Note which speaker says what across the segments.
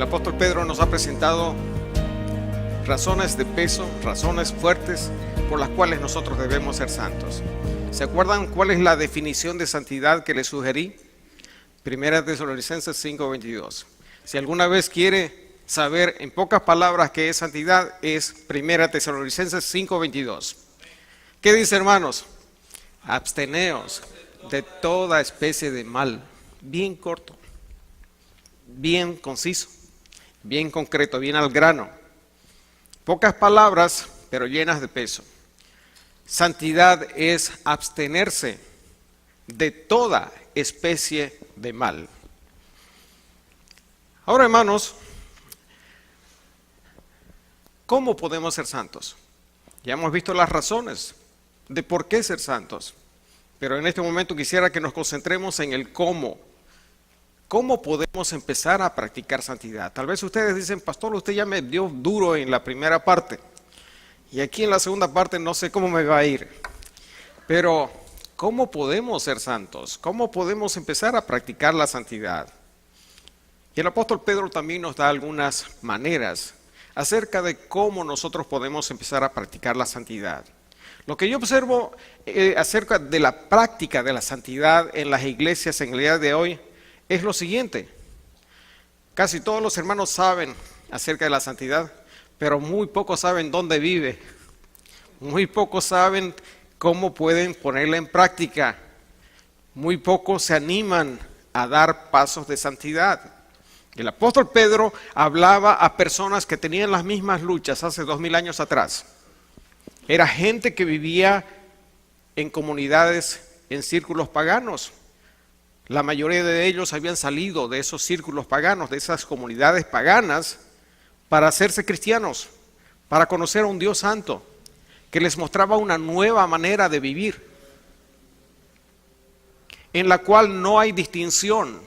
Speaker 1: apóstol Pedro nos ha presentado razones de peso, razones fuertes por las cuales nosotros debemos ser santos. ¿Se acuerdan cuál es la definición de santidad que les sugerí? Primera Tesalonicenses 5:22. Si alguna vez quiere saber en pocas palabras qué es santidad, es Primera Tesalonicenses 5:22. ¿Qué dice, hermanos? Absteneos de toda especie de mal. Bien corto, bien conciso, bien concreto, bien al grano. Pocas palabras, pero llenas de peso. Santidad es abstenerse de toda especie de mal. Ahora, hermanos, ¿cómo podemos ser santos? Ya hemos visto las razones de por qué ser santos, pero en este momento quisiera que nos concentremos en el cómo. ¿Cómo podemos empezar a practicar santidad? Tal vez ustedes dicen, pastor, usted ya me dio duro en la primera parte, y aquí en la segunda parte no sé cómo me va a ir. Pero, ¿cómo podemos ser santos? ¿Cómo podemos empezar a practicar la santidad? Y el apóstol Pedro también nos da algunas maneras acerca de cómo nosotros podemos empezar a practicar la santidad. Lo que yo observo acerca de la práctica de la santidad en las iglesias en el día de hoy es lo siguiente. Casi todos los hermanos saben acerca de la santidad, pero muy pocos saben dónde vive. Muy pocos saben cómo pueden ponerla en práctica. Muy pocos se animan a dar pasos de santidad. El apóstol Pedro hablaba a personas que tenían las mismas luchas hace 2000 años atrás. Era gente que vivía en comunidades, en círculos paganos. La mayoría de ellos habían salido de esos círculos paganos, de esas comunidades paganas, para hacerse cristianos, para conocer a un Dios santo, que les mostraba una nueva manera de vivir, en la cual no hay distinción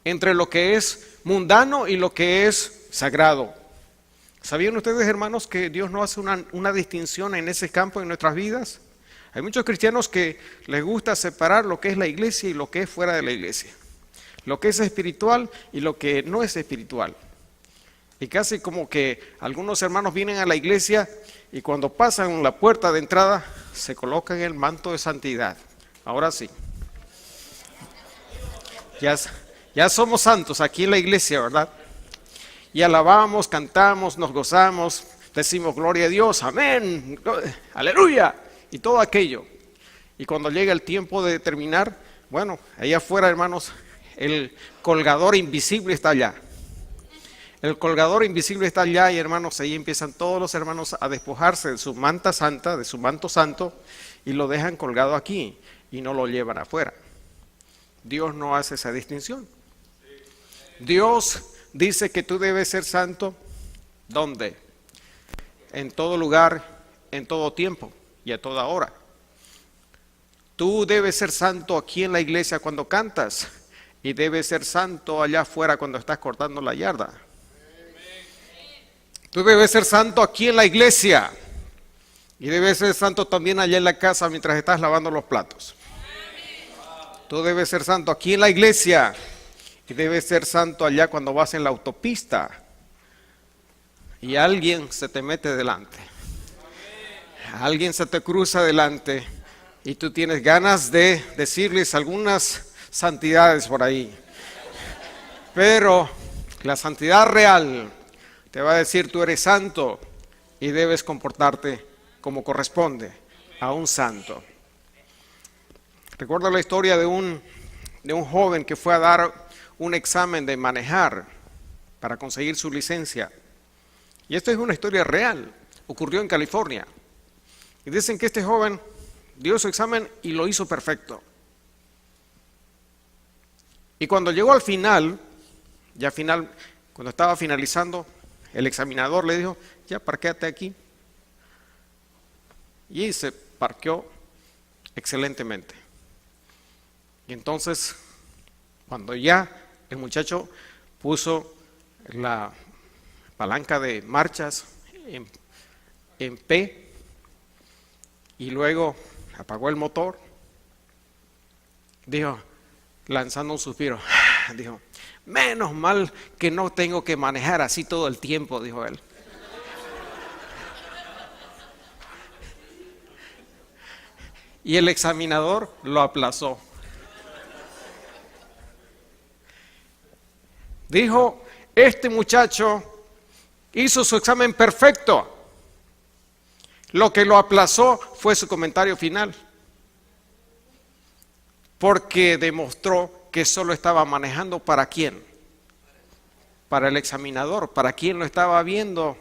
Speaker 1: entre lo que es mundano y lo que es sagrado. ¿Sabían ustedes, hermanos, que Dios no hace una distinción en ese campo en nuestras vidas? Hay muchos cristianos que les gusta separar lo que es la iglesia y lo que es fuera de la iglesia, lo que es espiritual y lo que no es espiritual. Y casi como que algunos hermanos vienen a la iglesia y cuando pasan la puerta de entrada se colocan el manto de santidad. Ahora sí, ya somos santos aquí en la iglesia, ¿verdad? Y alabamos, cantamos, nos gozamos, decimos gloria a Dios, amén, aleluya, y todo aquello. Y cuando llega el tiempo de terminar, bueno, allá afuera, hermanos, el colgador invisible está allá. El colgador invisible está allá y, hermanos, ahí empiezan todos los hermanos a despojarse de su manta santa, de su manto santo, y lo dejan colgado aquí y no lo llevan afuera. Dios no hace esa distinción. Dios dice que tú debes ser santo, ¿dónde? En todo lugar, en todo tiempo y a toda hora. Tú debes ser santo aquí en la iglesia cuando cantas y debes ser santo allá afuera cuando estás cortando la yarda. Tú debes ser santo aquí en la iglesia y debes ser santo también allá en la casa mientras estás lavando los platos. Tú debes ser santo aquí en la iglesia y debes ser santo allá cuando vas en la autopista y alguien se te mete delante. Alguien se te cruza delante y tú tienes ganas de decirles algunas santidades por ahí. Pero la santidad real te va a decir tú eres santo y debes comportarte como corresponde a un santo. Recuerdo la historia de un joven que fue a dar un examen de manejar para conseguir su licencia. Y esta es una historia real, ocurrió en California. Y dicen que este joven dio su examen y lo hizo perfecto. Y cuando llegó al final, cuando estaba finalizando, el examinador le dijo, ya parquéate aquí. Y se parqueó excelentemente. Y entonces, cuando ya el muchacho puso la palanca de marchas en P y luego apagó el motor, dijo, lanzando un suspiro, Dijo, menos mal que no tengo que manejar así todo el tiempo, dijo él. Y el examinador lo aplazó. Dijo, este muchacho hizo su examen perfecto. Lo que lo aplazó fue su comentario final, porque demostró que solo estaba manejando ¿para quién? Para el examinador, para quien lo estaba viendo.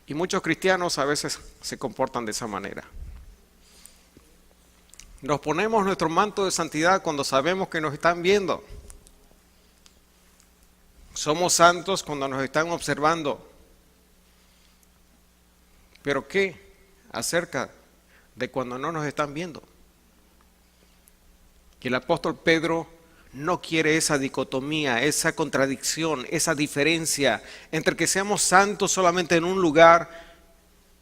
Speaker 1: Y muchos cristianos a veces se comportan de esa manera. Nos ponemos nuestro manto de santidad cuando sabemos que nos están viendo. Somos santos cuando nos están observando. ¿Pero qué acerca de cuando no nos están viendo? Que el apóstol Pedro no quiere esa dicotomía, esa contradicción, esa diferencia entre que seamos santos solamente en un lugar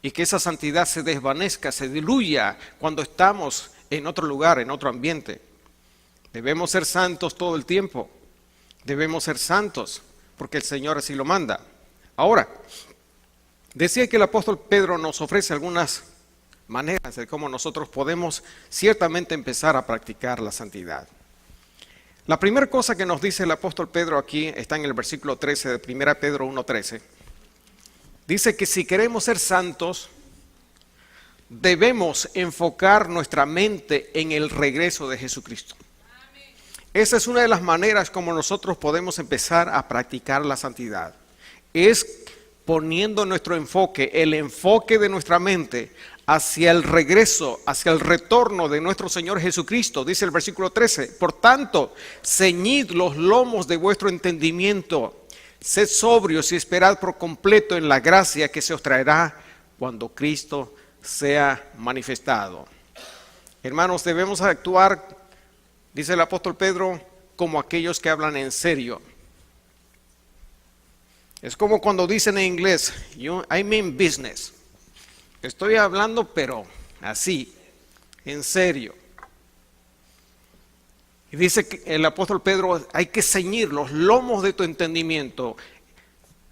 Speaker 1: y que esa santidad se desvanezca, se diluya cuando estamos en otro lugar, en otro ambiente. Debemos ser santos todo el tiempo. Debemos ser santos porque el Señor así lo manda. Ahora, decía que el apóstol Pedro nos ofrece algunas maneras de cómo nosotros podemos ciertamente empezar a practicar la santidad. La primera cosa que nos dice el apóstol Pedro aquí está en el versículo 13 de 1 Pedro 1:13. Dice que si queremos ser santos, debemos enfocar nuestra mente en el regreso de Jesucristo. Esa es una de las maneras como nosotros podemos empezar a practicar la santidad. Es poniendo nuestro enfoque, el enfoque de nuestra mente hacia el regreso, hacia el retorno de nuestro Señor Jesucristo. Dice el versículo 13, por tanto, ceñid los lomos de vuestro entendimiento, sed sobrios y esperad por completo en la gracia que se os traerá cuando Cristo sea manifestado. Hermanos, debemos actuar, dice el apóstol Pedro, como aquellos que hablan en serio. Es como cuando dicen en inglés, I mean business. Estoy hablando, pero así, en serio. Y dice que el apóstol Pedro, hay que ceñir los lomos de tu entendimiento.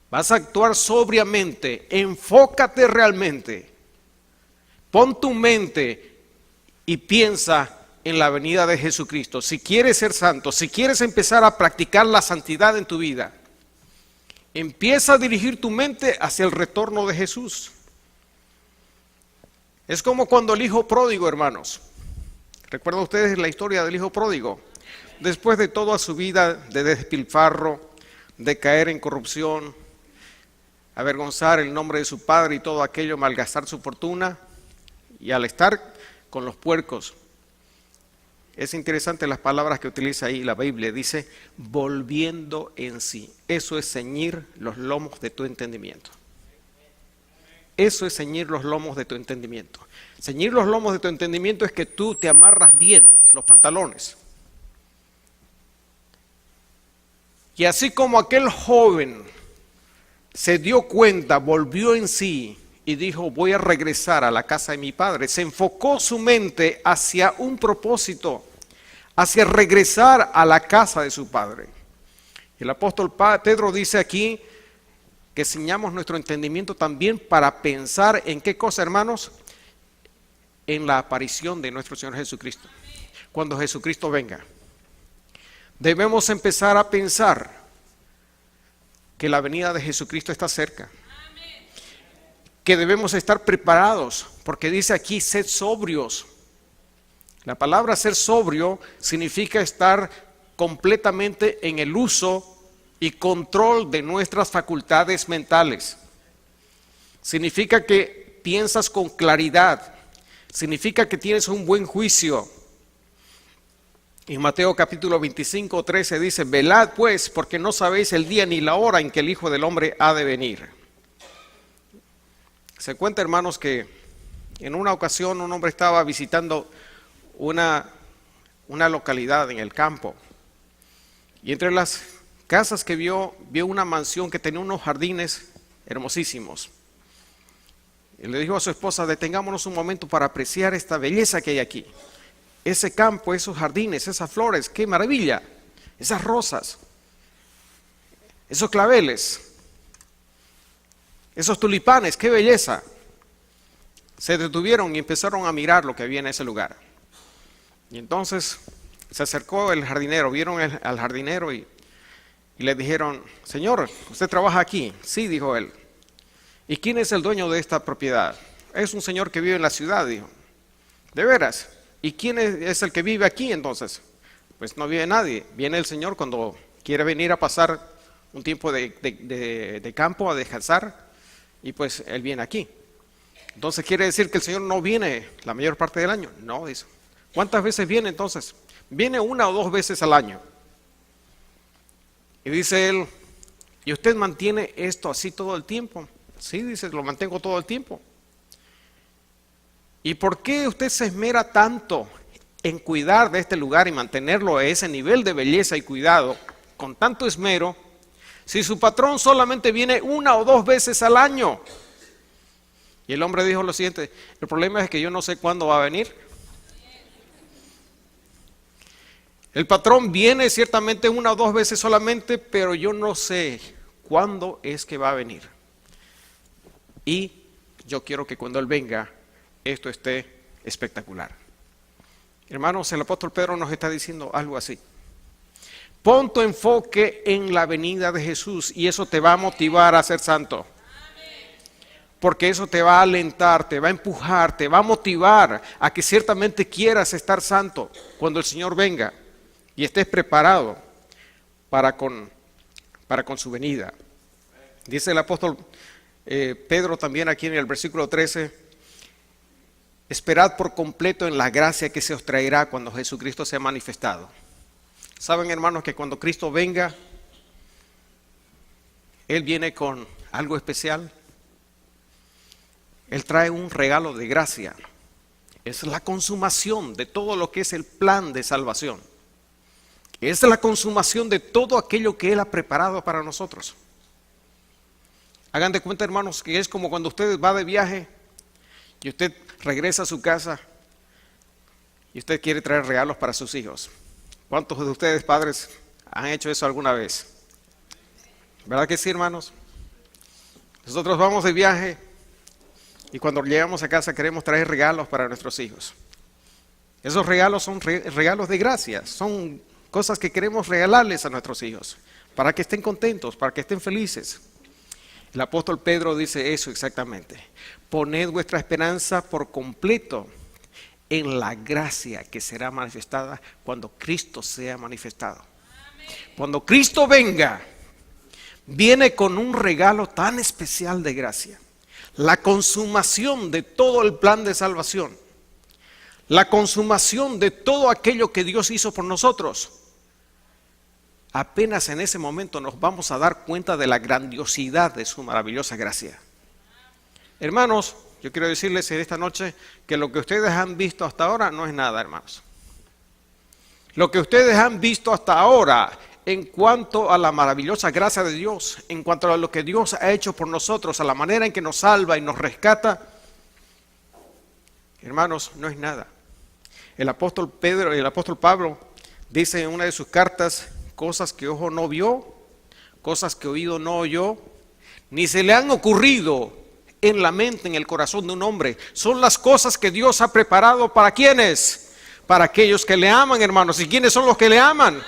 Speaker 1: Vas a actuar sobriamente, enfócate realmente. Pon tu mente y piensa en la venida de Jesucristo. Si quieres ser santo, si quieres empezar a practicar la santidad en tu vida, empieza a dirigir tu mente hacia el retorno de Jesús. Es como cuando el hijo pródigo, hermanos. ¿Recuerdan ustedes la historia del hijo pródigo? Después de toda su vida de despilfarro, de caer en corrupción, avergonzar el nombre de su padre y todo aquello, malgastar su fortuna, y al estar con los puercos, es interesante las palabras que utiliza ahí la Biblia, dice, volviendo en sí. Eso es ceñir los lomos de tu entendimiento. Eso es ceñir los lomos de tu entendimiento. Ceñir los lomos de tu entendimiento es que tú te amarras bien los pantalones. Y así como aquel joven se dio cuenta, volvió en sí y dijo, voy a regresar a la casa de mi padre, se enfocó su mente hacia un propósito, hacia regresar a la casa de su padre. El apóstol Pedro dice aquí que ceñamos nuestro entendimiento también para pensar en qué cosa, hermanos, en la aparición de nuestro Señor Jesucristo. Cuando Jesucristo venga, debemos empezar a pensar que la venida de Jesucristo está cerca, que debemos estar preparados, porque dice aquí, sed sobrios. La palabra ser sobrio significa estar completamente en el uso y control de nuestras facultades mentales. Significa que piensas con claridad, significa que tienes un buen juicio. En Mateo capítulo 25, 13 dice, velad pues, porque no sabéis el día ni la hora en que el Hijo del Hombre ha de venir. Se cuenta, hermanos, que en una ocasión un hombre estaba visitando una localidad en el campo, y entre las casas que vio una mansión que tenía unos jardines hermosísimos. Y le dijo a su esposa, detengámonos un momento para apreciar esta belleza que hay aquí. Ese campo, esos jardines, esas flores, qué maravilla. esas rosas, esos claveles, esos tulipanes, qué belleza. Se detuvieron y empezaron a mirar lo que había en ese lugar. Y entonces se acercó el jardinero, vieron al jardinero y le dijeron, señor, ¿usted trabaja aquí? Sí, dijo él. ¿Y quién es el dueño de esta propiedad? Es un señor que vive en la ciudad, dijo. ¿De veras? ¿Y quién es el que vive aquí entonces? Pues no vive nadie. Viene el señor cuando quiere venir a pasar un tiempo de campo, a descansar, y pues él viene aquí. Entonces quiere decir que el señor no viene la mayor parte del año. No, dice. ¿Cuántas veces viene entonces? Viene 1 o 2 veces al año. Y dice él, ¿y usted mantiene esto así todo el tiempo? Sí, dice, lo mantengo todo el tiempo. ¿Y por qué usted se esmera tanto en cuidar de este lugar y mantenerlo a ese nivel de belleza y cuidado, con tanto esmero, si su patrón solamente viene 1 o 2 veces al año? Y el hombre dijo lo siguiente, el problema es que yo no sé cuándo va a venir. El patrón viene ciertamente 1 o 2 veces solamente, pero yo no sé cuándo es que va a venir. Y yo quiero que cuando él venga, esto esté espectacular. Hermanos, el apóstol Pedro nos está diciendo algo así. Pon tu enfoque en la venida de Jesús y eso te va a motivar a ser santo. Porque eso te va a alentar, te va a empujar, te va a motivar a que ciertamente quieras estar santo cuando el Señor venga y estés preparado para con su venida. Dice el apóstol Pedro también aquí en el versículo 13, esperad por completo en la gracia que se os traerá cuando Jesucristo sea manifestado. Saben, hermanos, que cuando Cristo venga, Él viene con algo especial. Él trae un regalo de gracia. Es la consumación de todo lo que es el plan de salvación. Es la consumación de todo aquello que Él ha preparado para nosotros. Hagan de cuenta, hermanos, que es como cuando usted va de viaje y usted regresa a su casa y usted quiere traer regalos para sus hijos. ¿Cuántos de ustedes, padres, han hecho eso alguna vez? ¿Verdad que sí, hermanos? Nosotros vamos de viaje y cuando llegamos a casa queremos traer regalos para nuestros hijos. Esos regalos son regalos de gracia, son cosas que queremos regalarles a nuestros hijos, para que estén contentos, para que estén felices. El apóstol Pedro dice eso exactamente. Poned vuestra esperanza por completo en la gracia que será manifestada cuando Cristo sea manifestado. Cuando Cristo venga, viene con un regalo tan especial de gracia. La consumación de todo el plan de salvación. La consumación de todo aquello que Dios hizo por nosotros. Apenas en ese momento nos vamos a dar cuenta de la grandiosidad de su maravillosa gracia. Hermanos, yo quiero decirles en esta noche que lo que ustedes han visto hasta ahora no es nada, hermanos. Lo que ustedes han visto hasta ahora en cuanto a la maravillosa gracia de Dios, en cuanto a lo que Dios ha hecho por nosotros, a la manera en que nos salva y nos rescata, hermanos, no es nada. El apóstol Pedro y el apóstol Pablo dicen en una de sus cartas, cosas que ojo no vio, cosas que oído no oyó, ni se le han ocurrido en la mente, en el corazón de un hombre. Son las cosas que Dios ha preparado para ¿quiénes? Para aquellos que le aman, hermanos. ¿Y quiénes son los que le aman?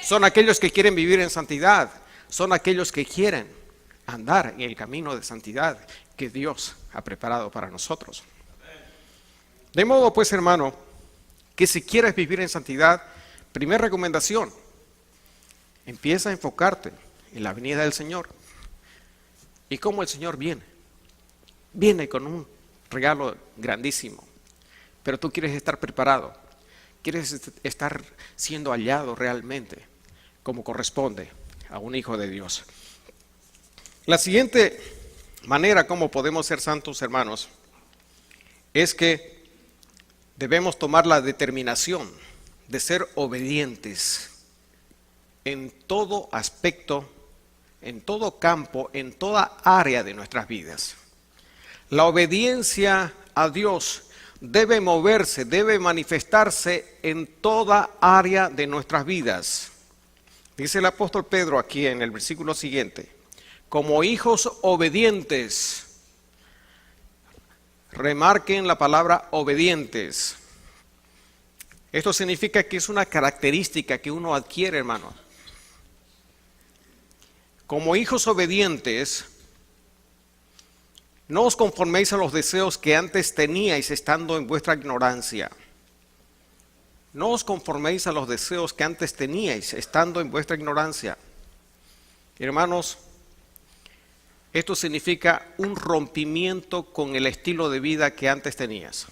Speaker 1: Son aquellos que quieren vivir en santidad. Son aquellos que quieren andar en el camino de santidad que Dios ha preparado para nosotros. De modo pues, hermano, que si quieres vivir en santidad, primera recomendación, empieza a enfocarte en la venida del Señor. ¿Y cómo el Señor viene? Viene con un regalo grandísimo, pero tú quieres estar preparado, quieres estar siendo hallado realmente como corresponde a un hijo de Dios. La siguiente manera como podemos ser santos, hermanos, es que debemos tomar la determinación de ser obedientes en todo aspecto, en todo campo, en toda área de nuestras vidas. La obediencia a Dios debe moverse, debe manifestarse en toda área de nuestras vidas. Dice el apóstol Pedro aquí en el versículo siguiente, como hijos obedientes. Remarquen la palabra obedientes. Esto significa que es una característica que uno adquiere, hermano. Como hijos obedientes, no os conforméis a los deseos que antes teníais estando en vuestra ignorancia. No os conforméis a los deseos que antes teníais estando en vuestra ignorancia. Hermanos, esto significa un rompimiento con el estilo de vida que antes tenías.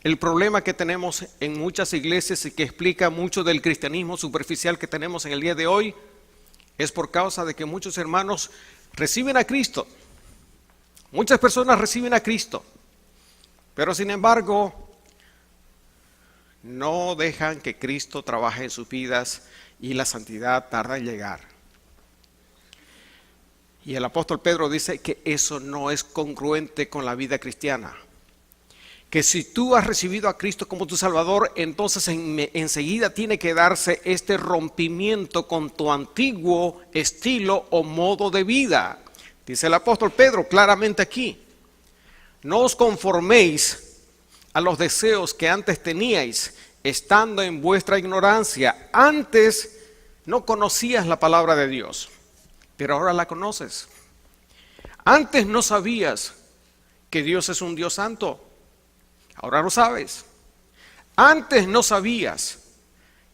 Speaker 1: El problema que tenemos en muchas iglesias y que explica mucho del cristianismo superficial que tenemos en el día de hoy es por causa de que muchos hermanos reciben a Cristo. Muchas personas reciben a Cristo, pero sin embargo no dejan que Cristo trabaje en sus vidas y la santidad tarda en llegar. Y el apóstol Pedro dice que eso no es congruente con la vida cristiana. Que si tú has recibido a Cristo como tu Salvador, entonces enseguida tiene que darse este rompimiento con tu antiguo estilo o modo de vida. Dice el apóstol Pedro claramente aquí, no os conforméis a los deseos que antes teníais, estando en vuestra ignorancia. Antes no conocías la palabra de Dios, pero ahora la conoces. Antes no sabías que Dios es un Dios santo, ahora lo sabes. Antes no sabías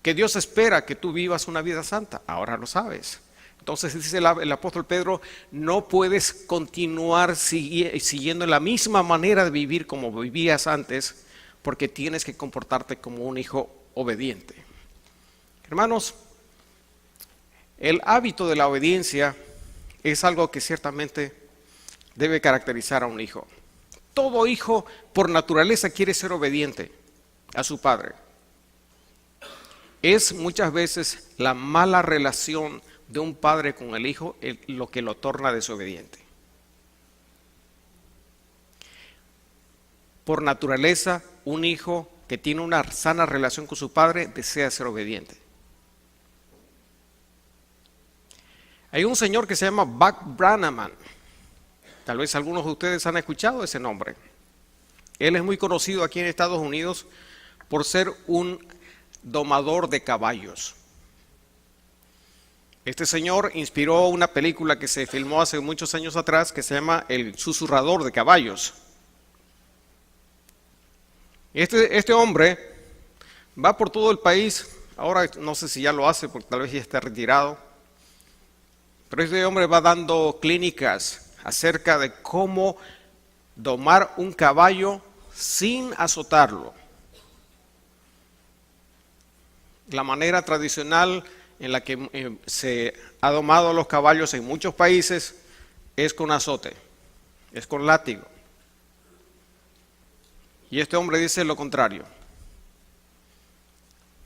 Speaker 1: que Dios espera que tú vivas una vida santa, ahora lo sabes. Entonces dice el apóstol Pedro, no puedes continuar siguiendo la misma manera de vivir como vivías antes, porque tienes que comportarte como un hijo obediente. Hermanos, el hábito de la obediencia es algo que ciertamente debe caracterizar a un hijo. Todo hijo por naturaleza quiere ser obediente a su padre. Es muchas veces la mala relación de un padre con el hijo lo que lo torna desobediente. Por naturaleza, un hijo que tiene una sana relación con su padre desea ser obediente. Hay un señor que se llama Buck Brannaman. Tal vez algunos de ustedes han escuchado ese nombre. Él es muy conocido aquí en Estados Unidos por ser un domador de caballos. Este señor inspiró una película que se filmó hace muchos años atrás que se llama El susurrador de caballos. Este hombre va por todo el país, ahora no sé si ya lo hace porque tal vez ya está retirado, pero este hombre va dando clínicas acerca de cómo domar un caballo sin azotarlo. La manera tradicional en la que se ha domado a los caballos en muchos países es con azote, es con látigo. Y este hombre dice lo contrario.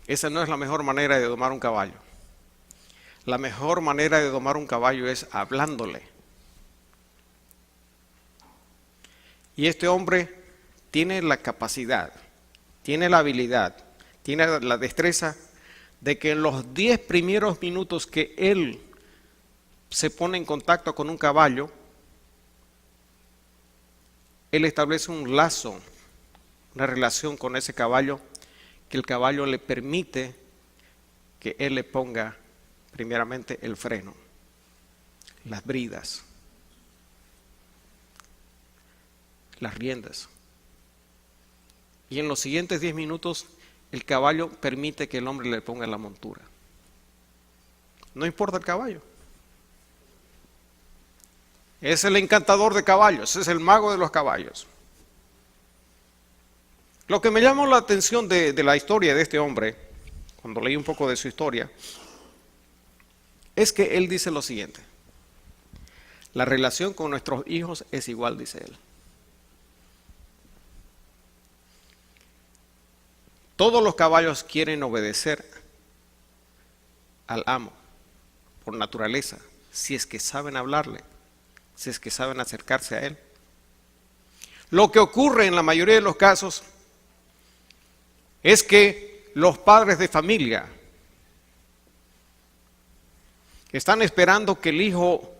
Speaker 1: Esa no es la mejor manera de domar un caballo. La mejor manera de domar un caballo es hablándole. Y este hombre tiene la capacidad, tiene la habilidad, tiene la destreza de que en los 10 primeros minutos que él se pone en contacto con un caballo, él establece un lazo, una relación con ese caballo, que el caballo le permite que él le ponga primeramente el freno, las bridas, las riendas. Y en los siguientes 10 minutos el caballo permite que el hombre le ponga la montura. No importa el caballo. Es el encantador de caballos, es el mago de los caballos. Lo que me llamó la atención de la historia de este hombre, cuando leí un poco de su historia, es que él dice lo siguiente: la relación con nuestros hijos es igual, dice él. Todos los caballos quieren obedecer al amo por naturaleza, si es que saben hablarle, si es que saben acercarse a él. Lo que ocurre en la mayoría de los casos es que los padres de familia Están esperando que el hijo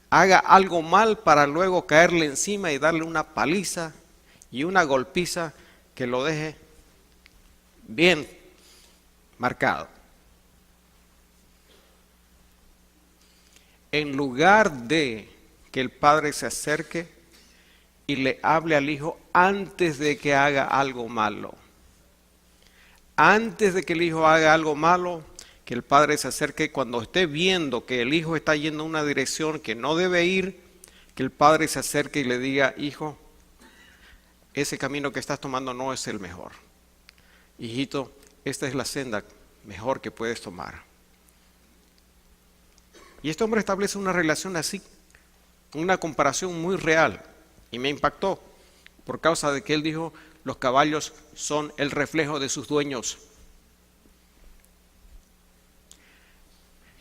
Speaker 1: haga algo mal para luego caerle encima y darle una paliza y una golpiza que lo deje bien marcado. En lugar de que el padre se acerque y le hable al hijo antes de que haga algo malo. Antes de que el hijo haga algo malo, que el padre se acerque cuando esté viendo que el hijo está yendo en una dirección que no debe ir, que el padre se acerque y le diga, hijo, ese camino que estás tomando no es el mejor. Hijito, esta es la senda mejor que puedes tomar. Y este hombre establece una relación así, una comparación muy real, y me impactó por causa de que él dijo, los caballos son el reflejo de sus dueños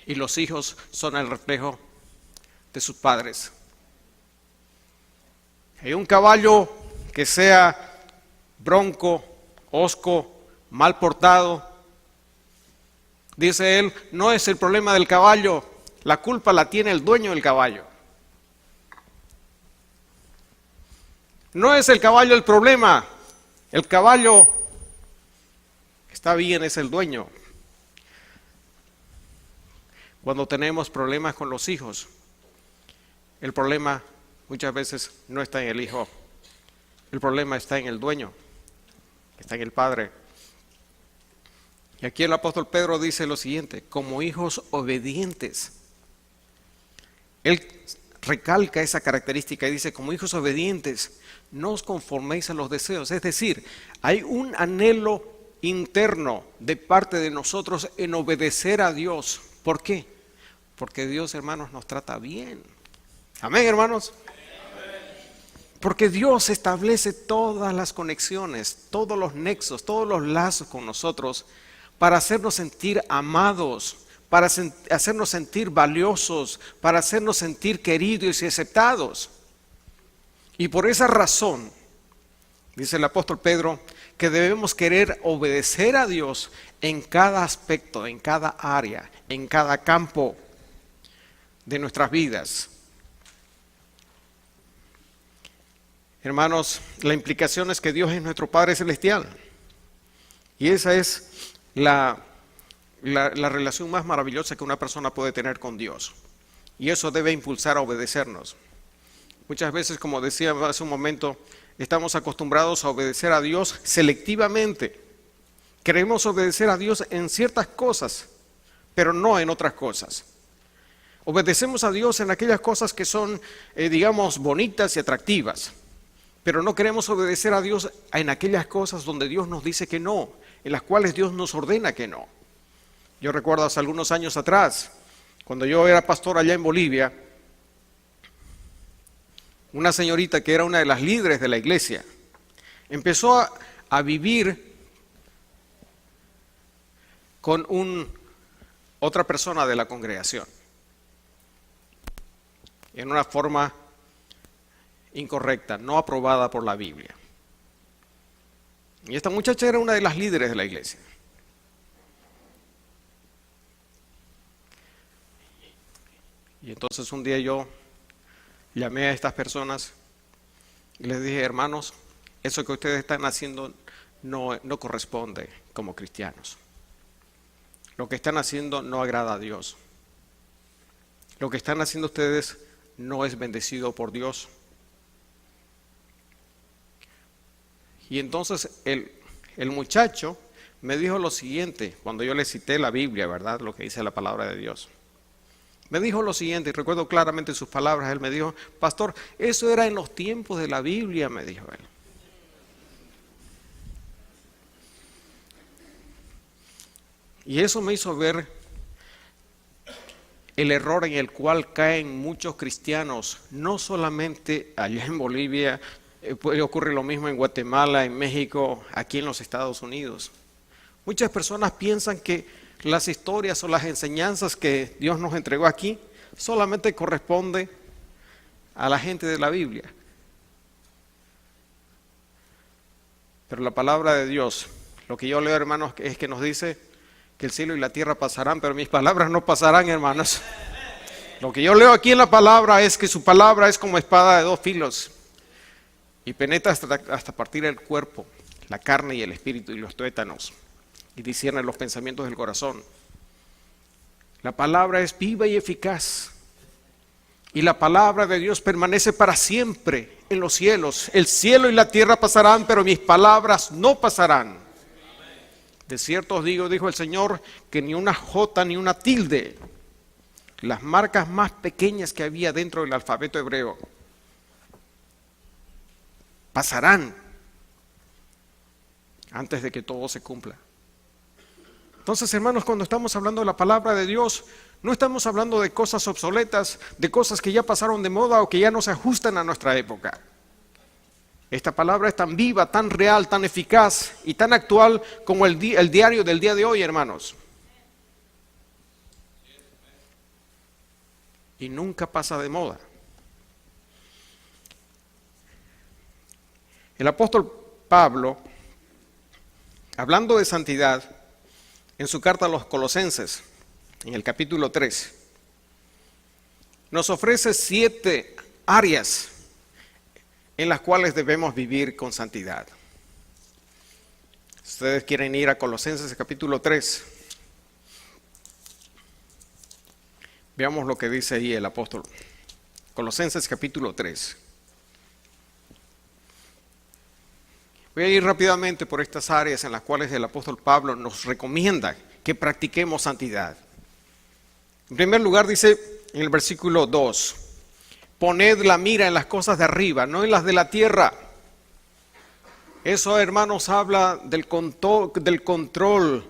Speaker 1: y los hijos son el reflejo de sus padres. Hay un caballo que sea bronco, hosco, mal portado, dice él, no es el problema del caballo, la culpa la tiene el dueño del caballo. No es el caballo el problema, el caballo está bien, es el dueño. Cuando tenemos problemas con los hijos, el problema muchas veces no está en el hijo, el problema está en el dueño, está en el padre. Y aquí el apóstol Pedro dice lo siguiente, como hijos obedientes. Él recalca esa característica y dice, como hijos obedientes, no os conforméis a los deseos. Es decir, hay un anhelo interno de parte de nosotros en obedecer a Dios. ¿Por qué? Porque Dios, hermanos, nos trata bien. Amén, hermanos. Porque Dios establece todas las conexiones, todos los nexos, todos los lazos con nosotros para hacernos sentir amados, para hacernos sentir valiosos, para hacernos sentir queridos y aceptados. Y por esa razón, dice el apóstol Pedro, que debemos querer obedecer a Dios en cada aspecto, en cada área, en cada campo de nuestras vidas. Hermanos, la implicación es que Dios es nuestro Padre Celestial. Y esa es la relación más maravillosa que una persona puede tener con Dios. Y eso debe impulsar a obedecernos. Muchas veces, como decía hace un momento, estamos acostumbrados a obedecer a Dios selectivamente. Queremos obedecer a Dios en ciertas cosas, pero no en otras cosas. Obedecemos a Dios en aquellas cosas que son, digamos, bonitas y atractivas, pero no queremos obedecer a Dios en aquellas cosas donde Dios nos dice que no, en las cuales Dios nos ordena que no. Yo recuerdo hace algunos años atrás, cuando yo era pastor allá en Bolivia, una señorita que era una de las líderes de la iglesia, empezó a vivir con otra persona de la congregación, en una forma incorrecta, no aprobada por la Biblia. Y esta muchacha era una de las líderes de la iglesia. Y entonces un día yo llamé a estas personas y les dije, hermanos, eso que ustedes están haciendo no corresponde como cristianos. Lo que están haciendo no agrada a Dios. Lo que están haciendo ustedes no es bendecido por Dios. Y entonces el muchacho me dijo lo siguiente, cuando yo le cité la Biblia, ¿verdad? Lo que dice la palabra de Dios. Me dijo lo siguiente, y recuerdo claramente sus palabras, él me dijo, pastor, eso era en los tiempos de la Biblia, me dijo él. Y eso me hizo ver el error en el cual caen muchos cristianos, no solamente allá en Bolivia, puede ocurrir lo mismo en Guatemala, en México, aquí en los Estados Unidos. Muchas personas piensan que las historias o las enseñanzas que Dios nos entregó aquí solamente corresponde a la gente de la Biblia. Pero la palabra de Dios, lo que yo leo, hermanos, es que nos dice que el cielo y la tierra pasarán, pero mis palabras no pasarán, hermanos. Lo que yo leo aquí en la palabra es que su palabra es como espada de dos filos y penetra hasta partir el cuerpo, la carne y el espíritu y los tuétanos, y discierne los pensamientos del corazón. La palabra es viva y eficaz, y la palabra de Dios permanece para siempre en los cielos. El cielo y la tierra pasarán, pero mis palabras no pasarán. De cierto os digo, dijo el Señor, que ni una jota ni una tilde, las marcas más pequeñas que había dentro del alfabeto hebreo, pasarán antes de que todo se cumpla. Entonces, hermanos, cuando estamos hablando de la palabra de Dios, no estamos hablando de cosas obsoletas, de cosas que ya pasaron de moda o que ya no se ajustan a nuestra época. Esta palabra es tan viva, tan real, tan eficaz y tan actual como el diario del día de hoy, hermanos. Y nunca pasa de moda. El apóstol Pablo, hablando de santidad, en su carta a los Colosenses, en el capítulo 3, nos ofrece 7 áreas en las cuales debemos vivir con santidad. Si ustedes quieren ir a Colosenses capítulo 3, veamos lo que dice ahí el apóstol. Colosenses capítulo 3. Voy a ir rápidamente por estas áreas en las cuales el apóstol Pablo nos recomienda que practiquemos santidad. En primer lugar dice en el versículo 2, poned la mira en las cosas de arriba, no en las de la tierra. Eso, hermanos, habla del control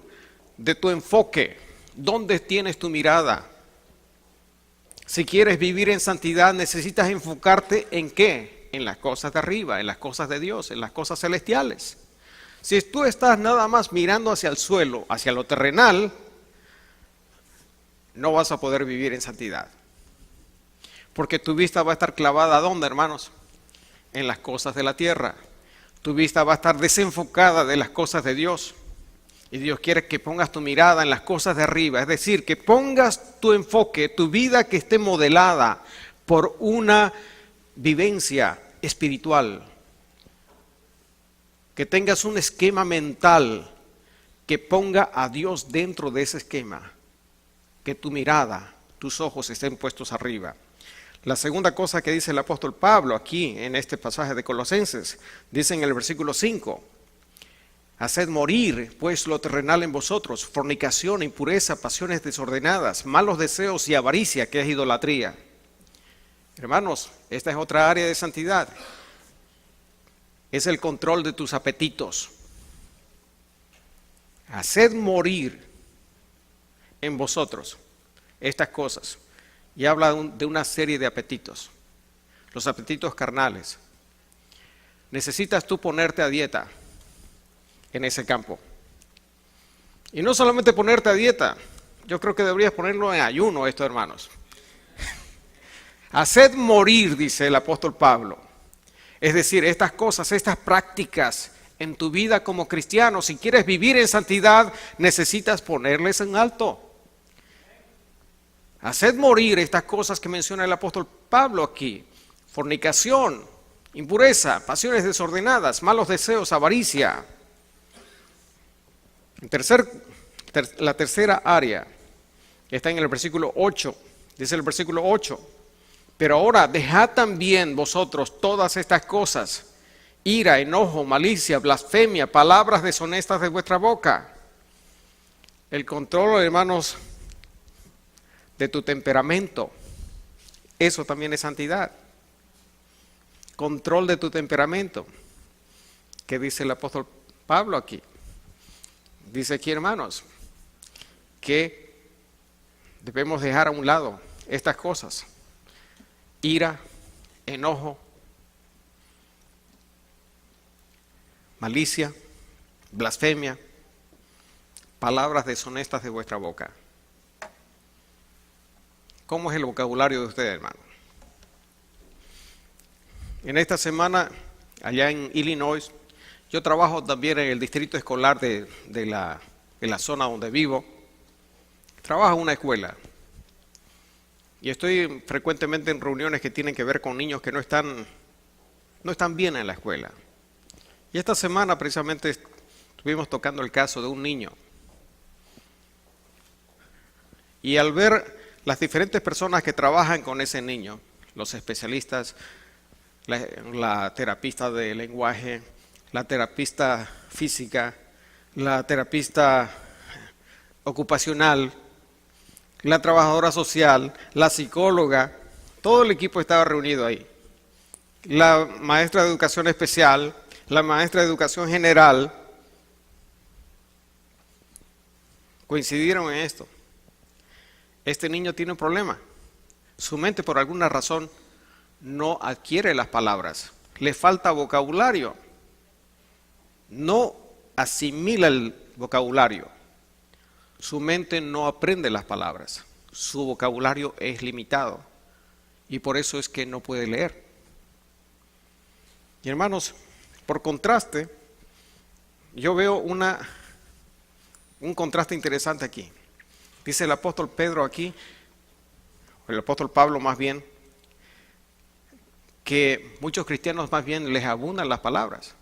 Speaker 1: de tu enfoque. ¿Dónde tienes tu mirada? Si quieres vivir en santidad, necesitas enfocarte ¿en qué? En las cosas de arriba, en las cosas de Dios, en las cosas celestiales. Si tú estás nada más mirando hacia el suelo, hacia lo terrenal, no vas a poder vivir en santidad. Porque tu vista va a estar clavada, ¿dónde, hermanos? En las cosas de la tierra. Tu vista va a estar desenfocada de las cosas de Dios. Y Dios quiere que pongas tu mirada en las cosas de arriba. Es decir, que pongas tu enfoque, tu vida que esté modelada por una vivencia espiritual. Que tengas un esquema mental que ponga a Dios dentro de ese esquema. Que tu mirada, tus ojos estén puestos arriba. La segunda cosa que dice el apóstol Pablo aquí en este pasaje de Colosenses, dice en el versículo 5, haced morir pues lo terrenal en vosotros, fornicación, impureza, pasiones desordenadas, malos deseos y avaricia, que es idolatría. Hermanos, esta es otra área de santidad. Es el control de tus apetitos. Haced morir en vosotros estas cosas. Y habla de una serie de apetitos. Los apetitos carnales. Necesitas tú ponerte a dieta en ese campo. Y no solamente ponerte a dieta. Yo creo que deberías ponerlo en ayuno esto, hermanos. Haced morir, dice el apóstol Pablo. Es decir, estas cosas, estas prácticas en tu vida como cristiano, si quieres vivir en santidad, necesitas ponerles en alto. Haced morir estas cosas que menciona el apóstol Pablo aquí. Fornicación, impureza, pasiones desordenadas, malos deseos, avaricia. La tercera área está en el versículo 8. Dice el versículo 8. Pero ahora dejad también vosotros todas estas cosas. Ira, enojo, malicia, blasfemia, palabras deshonestas de vuestra boca. El control, hermanos, de tu temperamento, eso también es santidad. Control de tu temperamento. ¿Qué dice el apóstol Pablo aquí? Dice aquí, hermanos, que debemos dejar a un lado estas cosas. Ira, enojo, malicia, blasfemia, palabras deshonestas de vuestra boca. ¿Cómo es el vocabulario de ustedes, hermano? En esta semana, allá en Illinois, yo trabajo también en el distrito escolar de la zona donde vivo. Trabajo en una escuela y estoy frecuentemente en reuniones que tienen que ver con niños que no están bien en la escuela. Y esta semana precisamente estuvimos tocando el caso de un niño. Y al ver las diferentes personas que trabajan con ese niño, los especialistas, la terapista de lenguaje, la terapista física, la terapista ocupacional, la trabajadora social, la psicóloga, todo el equipo estaba reunido ahí. La maestra de educación especial, la maestra de educación general, coincidieron en esto. Este niño tiene un problema. Su mente por alguna razón no adquiere las palabras. Le falta vocabulario. No asimila el vocabulario. Su mente no aprende las palabras. Su vocabulario es limitado. Y por eso es que no puede leer. Y hermanos, por contraste, yo veo un contraste interesante aquí. Dice el apóstol Pedro aquí, el apóstol Pablo más bien, que muchos cristianos más bien les abundan las palabras,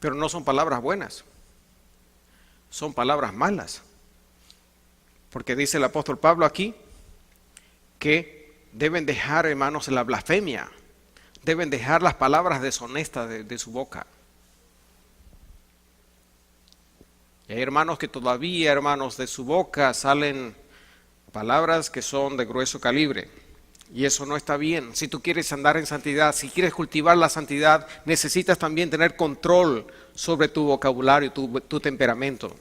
Speaker 1: pero no son palabras buenas, son palabras malas. Porque dice el apóstol Pablo aquí que deben dejar, hermanos, la blasfemia, deben dejar las palabras deshonestas de su boca. Y hay hermanos que todavía, hermanos, de su boca salen palabras que son de grueso calibre. Y eso no está bien. Si tú quieres andar en santidad, si quieres cultivar la santidad, necesitas también tener control sobre tu vocabulario, tu temperamento.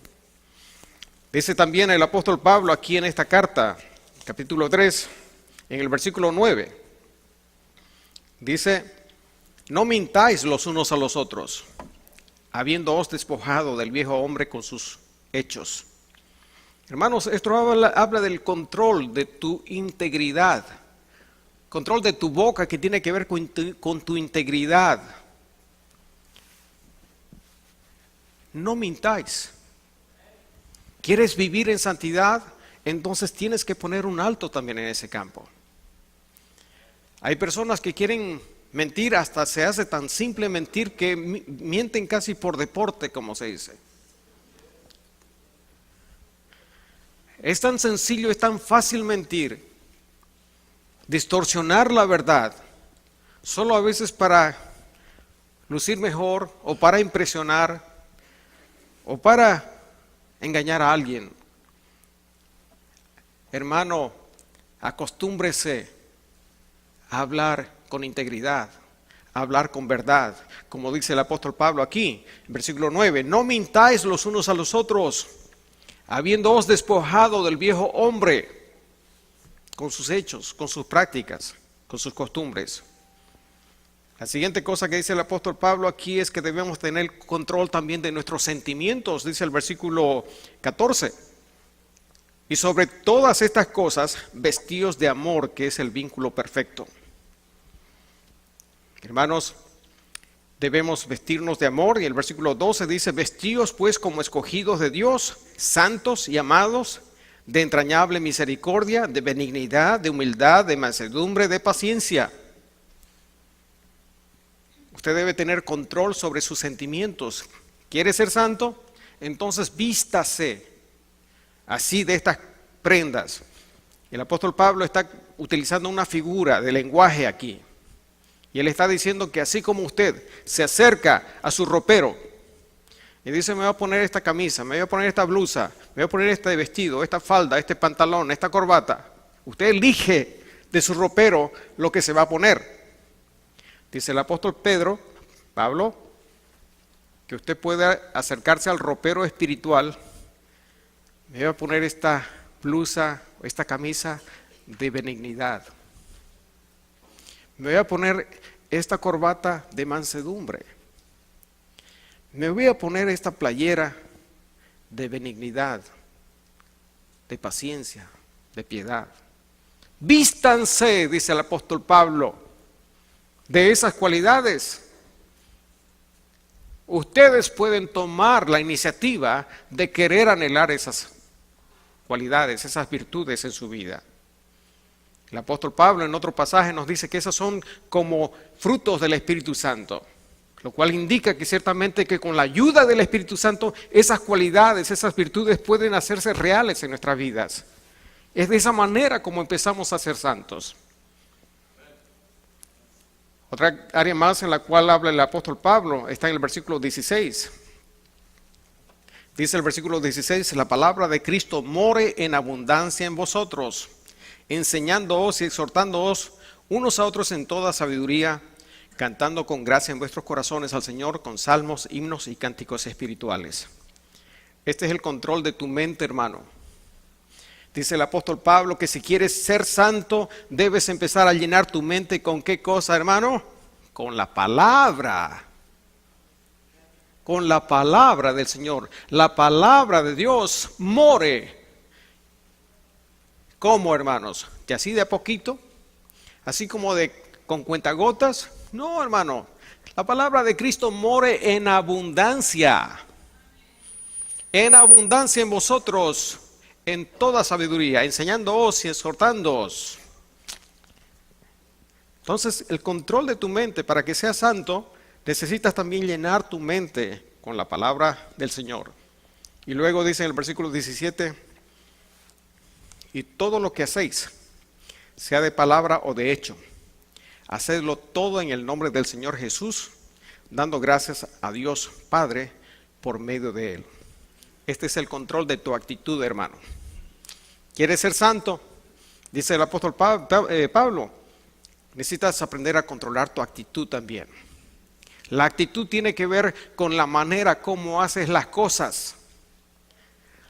Speaker 1: Dice también el apóstol Pablo aquí en esta carta, capítulo 3, en el versículo 9. Dice, no mintáis los unos a los otros, habiéndoos despojado del viejo hombre con sus hechos. Hermanos, esto habla del control de tu integridad, control de tu boca que tiene que ver con tu integridad. No mintáis. ¿Quieres vivir en santidad? Entonces tienes que poner un alto también en ese campo. Hay personas que quieren mentir, hasta se hace tan simple mentir que mienten casi por deporte, como se dice. Es tan sencillo, es tan fácil mentir, distorsionar la verdad, solo a veces para lucir mejor o para impresionar o para engañar a alguien. Hermano, acostúmbrese a hablar con integridad, a hablar con verdad, como dice el apóstol Pablo aquí, en versículo 9, no mintáis los unos a los otros, habiéndoos despojado del viejo hombre, con sus hechos, con sus prácticas, con sus costumbres. La siguiente cosa que dice el apóstol Pablo aquí es que debemos tener control también de nuestros sentimientos, dice el versículo 14. Y sobre todas estas cosas, vestíos de amor, que es el vínculo perfecto. Hermanos, debemos vestirnos de amor, y el versículo 12 dice, vestíos pues como escogidos de Dios, santos y amados, de entrañable misericordia, de benignidad, de humildad, de mansedumbre, de paciencia. Usted debe tener control sobre sus sentimientos. ¿Quiere ser santo? Entonces vístase así de estas prendas. El apóstol Pablo está utilizando una figura de lenguaje aquí. Y él está diciendo que así como usted se acerca a su ropero y dice, me voy a poner esta camisa, me voy a poner esta blusa, me voy a poner este vestido, esta falda, este pantalón, esta corbata. Usted elige de su ropero lo que se va a poner. Dice el apóstol Pablo, que usted puede acercarse al ropero espiritual. Me voy a poner esta blusa, esta camisa de benignidad. Me voy a poner esta corbata de mansedumbre. Me voy a poner esta playera de benignidad, de paciencia, de piedad. Vístanse, dice el apóstol Pablo, de esas cualidades. Ustedes pueden tomar la iniciativa de querer anhelar cualidades, esas virtudes en su vida. El apóstol Pablo en otro pasaje nos dice que esas son como frutos del Espíritu Santo, lo cual indica que ciertamente que con la ayuda del Espíritu Santo esas cualidades, esas virtudes pueden hacerse reales en nuestras vidas. Es de esa manera como empezamos a ser santos. Otra área más en la cual habla el apóstol Pablo está en el versículo 16. Dice el versículo 16, la palabra de Cristo more en abundancia en vosotros, enseñándoos y exhortándoos unos a otros en toda sabiduría, cantando con gracia en vuestros corazones al Señor con salmos, himnos y cánticos espirituales. Este es el control de tu mente, hermano. Dice el apóstol Pablo que si quieres ser santo, debes empezar a llenar tu mente con ¿qué cosa, hermano? Con la palabra. Con la palabra del Señor. La palabra de Dios more. ¿Cómo, hermanos? ¿Que así de a poquito? ¿Así como con cuentagotas? No, hermano. La palabra de Cristo more en abundancia. En abundancia en vosotros, en toda sabiduría, enseñándoos y exhortándoos. Entonces, el control de tu mente para que seas santo, necesitas también llenar tu mente con la palabra del Señor. Y luego dice en el versículo 17, y todo lo que hacéis, sea de palabra o de hecho, hacedlo todo en el nombre del Señor Jesús, dando gracias a Dios Padre por medio de Él. Este es el control de tu actitud, hermano. ¿Quieres ser santo? Dice el apóstol Pablo, necesitas aprender a controlar tu actitud también. La actitud tiene que ver con la manera como haces las cosas.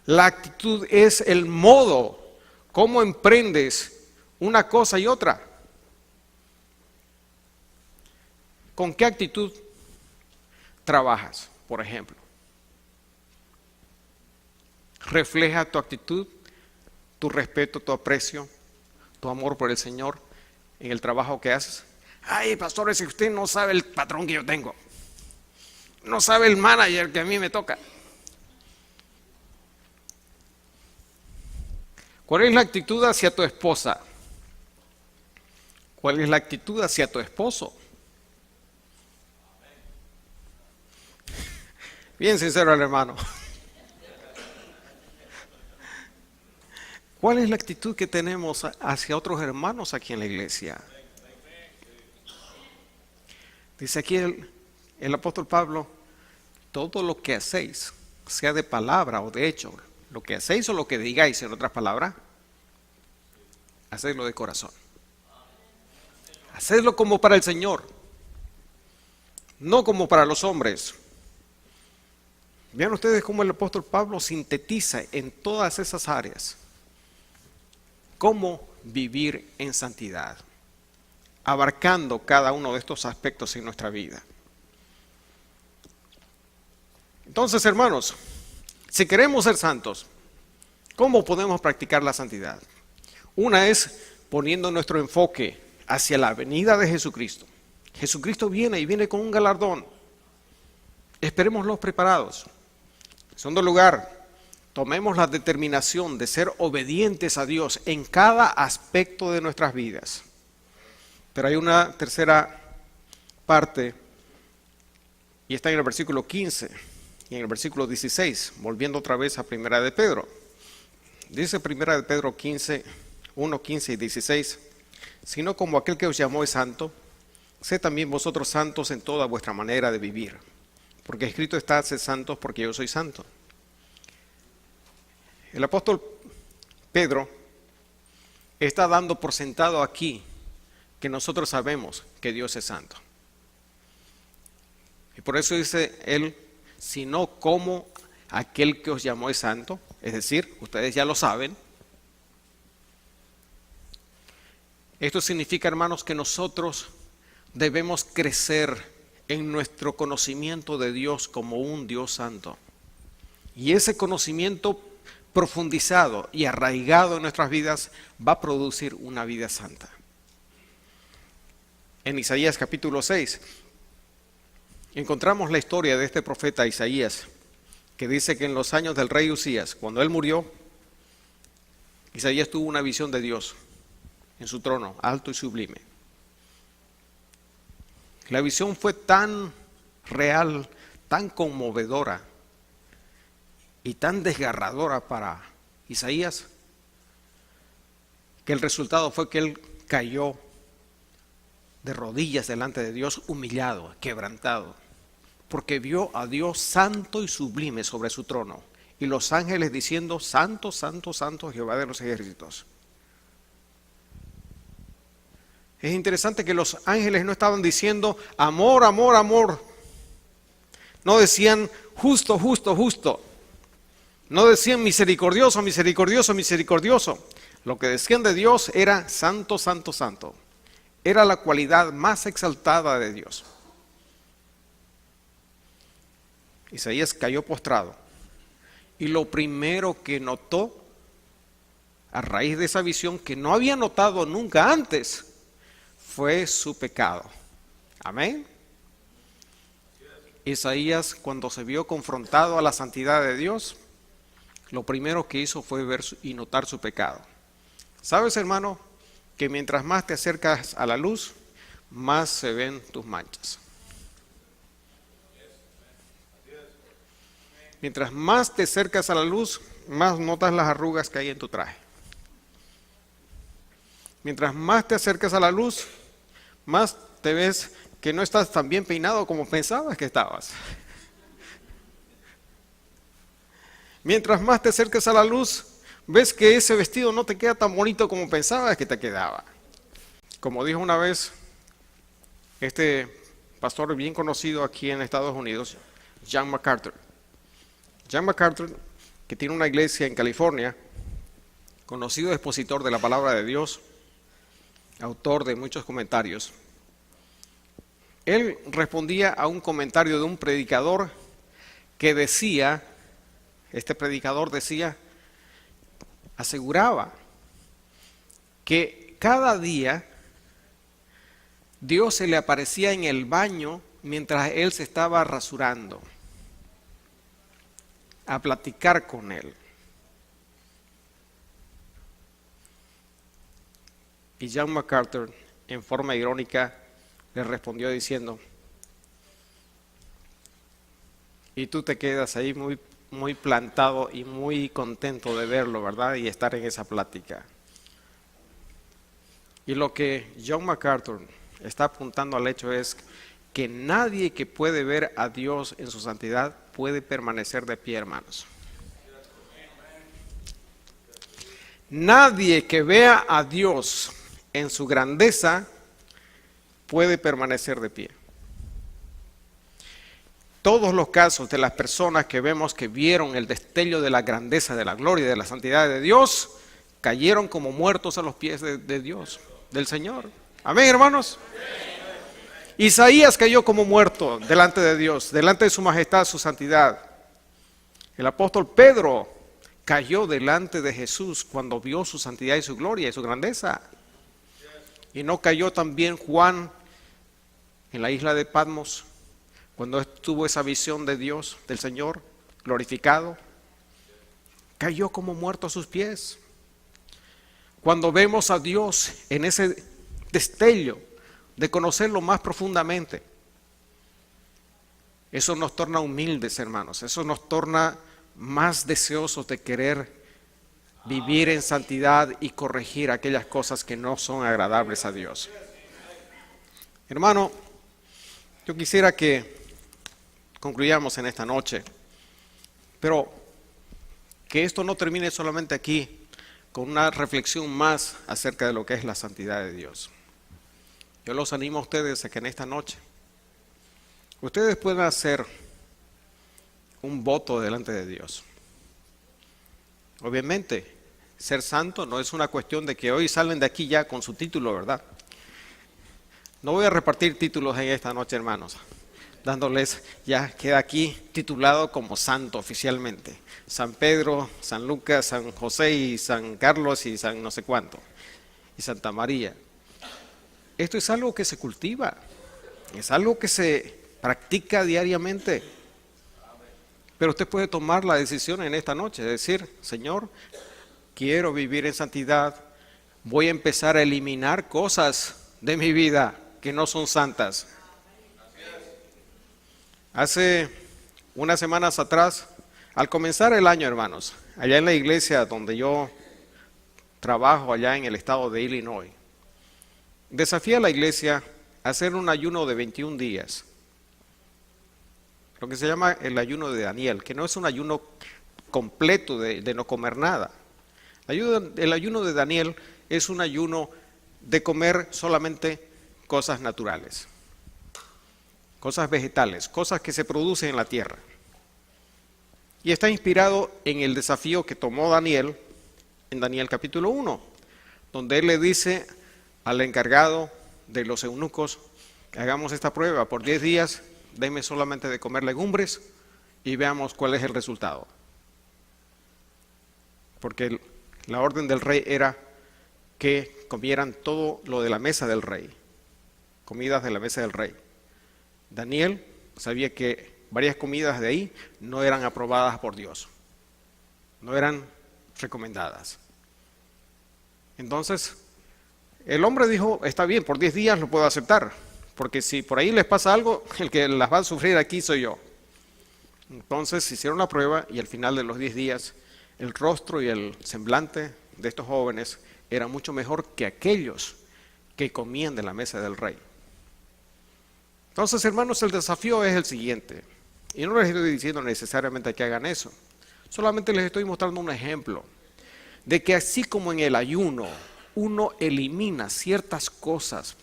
Speaker 1: La actitud es el modo cómo emprendes una cosa y otra. ¿Con qué actitud trabajas, por ejemplo? ¿Refleja tu actitud, tu respeto, tu aprecio, tu amor por el Señor en el trabajo que haces? Ay, pastor, si usted no sabe el patrón que yo tengo, no sabe el manager que a mí me toca. ¿Cuál es la actitud hacia tu esposa? ¿Cuál es la actitud hacia tu esposo? Bien sincero el hermano. ¿Cuál es la actitud que tenemos hacia otros hermanos aquí en la iglesia? Dice aquí el apóstol Pablo, todo lo que hacéis, sea de palabra o de hecho, lo que hacéis o lo que digáis, en otras palabras, hacedlo de corazón. Hacedlo como para el Señor, no como para los hombres. Vean ustedes cómo el apóstol Pablo sintetiza en todas esas áreas cómo vivir en santidad, abarcando cada uno de estos aspectos en nuestra vida. Entonces, hermanos, si queremos ser santos, ¿cómo podemos practicar la santidad? Una es poniendo nuestro enfoque hacia la venida de Jesucristo. Jesucristo viene y viene con un galardón. Esperémoslos preparados. En segundo lugar, tomemos la determinación de ser obedientes a Dios en cada aspecto de nuestras vidas. Pero hay una tercera parte, y está en el versículo 15 y en el versículo 16, volviendo otra vez a Primera de Pedro. Dice Primera de Pedro 15, 1, 15 y 16, sino como aquel que os llamó es santo, sed también vosotros santos en toda vuestra manera de vivir, porque escrito está, sed santos porque yo soy santo. El apóstol Pedro está dando por sentado aquí que nosotros sabemos que Dios es santo. Y por eso dice él, sino como aquel que os llamó es santo, es decir, ustedes ya lo saben. Esto significa, hermanos, que nosotros debemos crecer en nuestro conocimiento de Dios como un Dios santo. Y ese conocimiento profundizado y arraigado en nuestras vidas va a producir una vida santa. En Isaías capítulo 6 encontramos la historia de este profeta Isaías, que dice que en los años del rey Usías, cuando él murió, Isaías tuvo una visión de Dios en su trono, alto y sublime. La visión fue tan real, tan conmovedora y tan desgarradora para Isaías, que el resultado fue que él cayó de rodillas delante de Dios, humillado, quebrantado, porque vio a Dios santo y sublime sobre su trono, y los ángeles diciendo: Santo, santo, santo, Jehová de los ejércitos. Es interesante que los ángeles no estaban diciendo amor, amor, amor. No decían justo, justo, justo. No decían misericordioso, misericordioso, misericordioso. Lo que decían de Dios era santo, santo, santo. Era la cualidad más exaltada de Dios. Isaías cayó postrado. Y lo primero que notó, a raíz de esa visión que no había notado nunca antes, fue su pecado. Amén. Isaías, cuando se vio confrontado a la santidad de Dios, lo primero que hizo fue ver y notar su pecado. ¿Sabes, hermano, que mientras más te acercas a la luz, más se ven tus manchas? Mientras más te acercas a la luz, más notas las arrugas que hay en tu traje. Mientras más te acercas a la luz, más te ves que no estás tan bien peinado como pensabas que estabas. Mientras más te acercas a la luz, ves que ese vestido no te queda tan bonito como pensabas que te quedaba. Como dijo una vez este pastor bien conocido aquí en Estados Unidos, John MacArthur. John MacArthur, que tiene una iglesia en California, conocido expositor de la palabra de Dios, autor de muchos comentarios. Él respondía a un comentario de un predicador que decía, este predicador decía, aseguraba que cada día Dios se le aparecía en el baño mientras él se estaba rasurando, a platicar con él. Y John MacArthur, en forma irónica, le respondió diciendo: y tú te quedas ahí muy plantado y muy contento de verlo, ¿verdad? Y estar en esa plática. Y lo que John MacArthur está apuntando al hecho es que nadie que puede ver a Dios en su santidad puede permanecer de pie, hermanos. Nadie que vea a Dios en su grandeza puede permanecer de pie. Todos los casos de las personas que vemos que vieron el destello de la grandeza, de la gloria y de la santidad de Dios, cayeron como muertos a los pies de Dios, del Señor. Amén, hermanos. Isaías cayó como muerto delante de Dios, delante de su majestad, su santidad. El apóstol Pedro cayó delante de Jesús cuando vio su santidad y su gloria y su grandeza. Y no cayó también Juan en la isla de Patmos cuando tuvo esa visión de Dios, del Señor glorificado. Cayó como muerto a sus pies. Cuando vemos a Dios en ese destello de conocerlo más profundamente, eso nos torna humildes, hermanos. Eso nos torna más deseosos de querer vivir en santidad y corregir aquellas cosas que no son agradables a Dios. Hermano, yo quisiera que concluyamos en esta noche, pero que esto no termine solamente aquí con una reflexión más acerca de lo que es la santidad de Dios. Yo los animo a ustedes a que en esta noche ustedes puedan hacer un voto delante de Dios. Obviamente, ser santo no es una cuestión de que hoy salen de aquí ya con su título, ¿verdad? No voy a repartir títulos en esta noche, hermanos, dándoles, ya queda aquí titulado como santo oficialmente. San Pedro, San Lucas, San José y San Carlos y San no sé cuánto. Y Santa María. Esto es algo que se cultiva, es algo que se practica diariamente. Pero usted puede tomar la decisión en esta noche de decir: Señor, quiero vivir en santidad, voy a empezar a eliminar cosas de mi vida que no son santas. Hace unas semanas atrás, al comenzar el año, hermanos, allá en la iglesia donde yo trabajo, allá en el estado de Illinois, desafié a la iglesia a hacer un ayuno de 21 días, lo que se llama el ayuno de Daniel, que no es un ayuno completo de no comer nada. El ayuno de Daniel es un ayuno de comer solamente cosas naturales, cosas vegetales, cosas que se producen en la tierra. Y está inspirado en el desafío que tomó Daniel en Daniel capítulo 1, donde él le dice al encargado de los eunucos: hagamos esta prueba, por 10 días denme solamente de comer legumbres y veamos cuál es el resultado. Porque la orden del rey era que comieran todo lo de la mesa del rey, comidas de la mesa del rey. Daniel sabía que varias comidas de ahí no eran aprobadas por Dios, no eran recomendadas. Entonces, el hombre dijo: está bien, por 10 días lo puedo aceptar, porque si por ahí les pasa algo, el que las va a sufrir aquí soy yo. Entonces hicieron la prueba y al final de los 10 días, el rostro y el semblante de estos jóvenes era mucho mejor que aquellos que comían de la mesa del rey. Entonces, hermanos, el desafío es el siguiente, y no les estoy diciendo necesariamente que hagan eso, solamente les estoy mostrando un ejemplo de que así como en el ayuno uno elimina ciertas cosas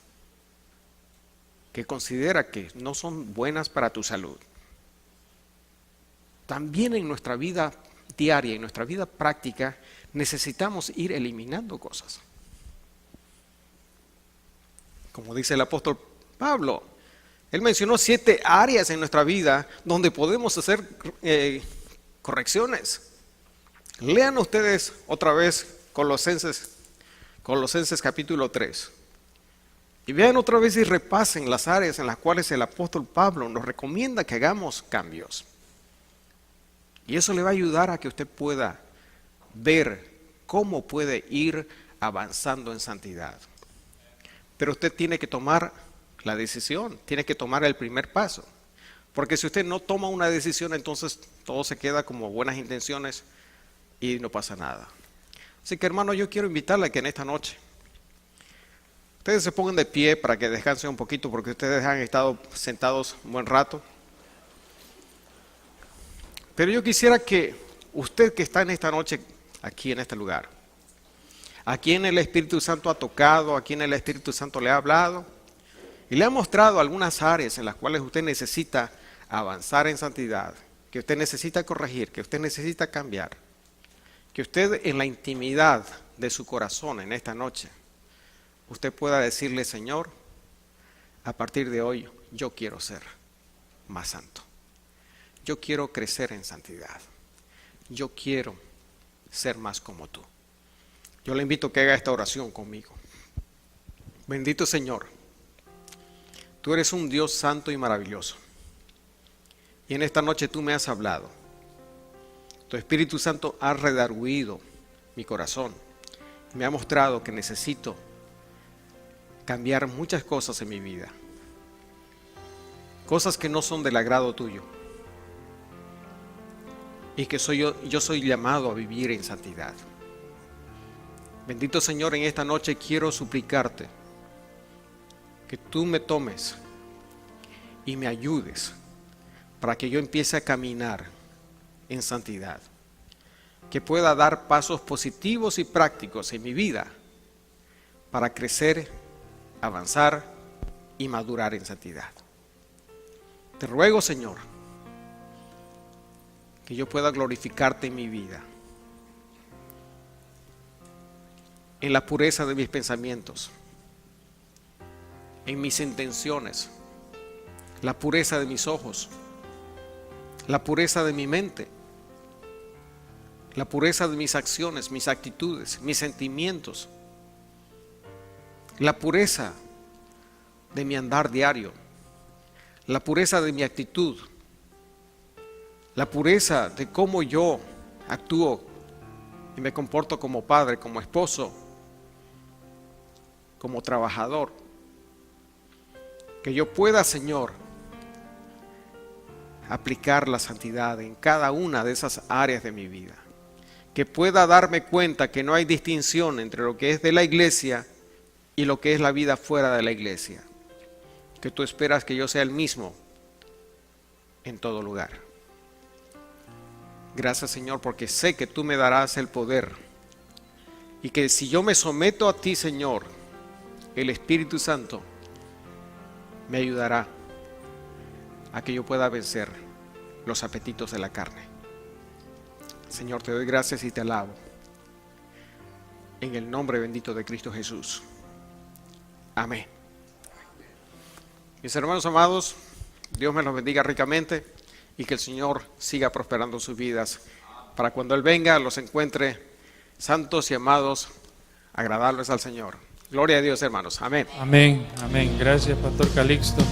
Speaker 1: que considera que no son buenas para tu salud, también en nuestra vida diaria, en nuestra vida práctica, necesitamos ir eliminando cosas. Como dice el apóstol Pablo, él mencionó 7 áreas en nuestra vida donde podemos hacer correcciones. Lean ustedes otra vez Colosenses capítulo 3. Y vean otra vez y repasen las áreas en las cuales el apóstol Pablo nos recomienda que hagamos cambios. Y eso le va a ayudar a que usted pueda ver cómo puede ir avanzando en santidad. Pero usted tiene que tomar la decisión, tiene que tomar el primer paso. Porque si usted no toma una decisión, entonces todo se queda como buenas intenciones y no pasa nada. Así que, hermano, yo quiero invitarle a que en esta noche ustedes se pongan de pie para que descansen un poquito, porque ustedes han estado sentados un buen rato. Pero yo quisiera que usted que está en esta noche aquí en este lugar, a quien el Espíritu Santo ha tocado, a quien el Espíritu Santo le ha hablado y le ha mostrado algunas áreas en las cuales usted necesita avanzar en santidad, que usted necesita corregir, que usted necesita cambiar, que usted en la intimidad de su corazón en esta noche, usted pueda decirle: Señor, a partir de hoy yo quiero ser más santo. Yo quiero crecer en santidad. Yo quiero ser más como tú. Yo le invito a que haga esta oración conmigo. Bendito Señor, tú eres un Dios santo y maravilloso. Y en esta noche tú me has hablado. Tu Espíritu Santo ha redarguido mi corazón. Me ha mostrado que necesito cambiar muchas cosas en mi vida. Cosas que no son del agrado tuyo. Y que yo soy llamado a vivir en santidad. Bendito Señor, en esta noche quiero suplicarte que tú me tomes y me ayudes para que yo empiece a caminar en santidad, que pueda dar pasos positivos y prácticos en mi vida para crecer, avanzar y madurar en santidad. Te ruego, Señor, que yo pueda glorificarte en mi vida, en la pureza de mis pensamientos, en mis intenciones, la pureza de mis ojos, la pureza de mi mente, la pureza de mis acciones, mis actitudes, mis sentimientos, la pureza de mi andar diario, la pureza de mi actitud, la pureza de cómo yo actúo y me comporto como padre, como esposo, como trabajador, que yo pueda, Señor, aplicar la santidad en cada una de esas áreas de mi vida, que pueda darme cuenta que no hay distinción entre lo que es de la iglesia y lo que es la vida fuera de la iglesia, que tú esperas que yo sea el mismo en todo lugar. Gracias, Señor, porque sé que tú me darás el poder y que si yo me someto a ti, Señor, el Espíritu Santo me ayudará a que yo pueda vencer los apetitos de la carne. Señor, te doy gracias y te alabo en el nombre bendito de Cristo Jesús. Amén. Mis hermanos amados, Dios me los bendiga ricamente y que el Señor siga prosperando sus vidas para cuando Él venga los encuentre santos y amados, agradables al Señor. Gloria a Dios, hermanos. Amén.
Speaker 2: Amén, amén. Gracias, Pastor Calixto.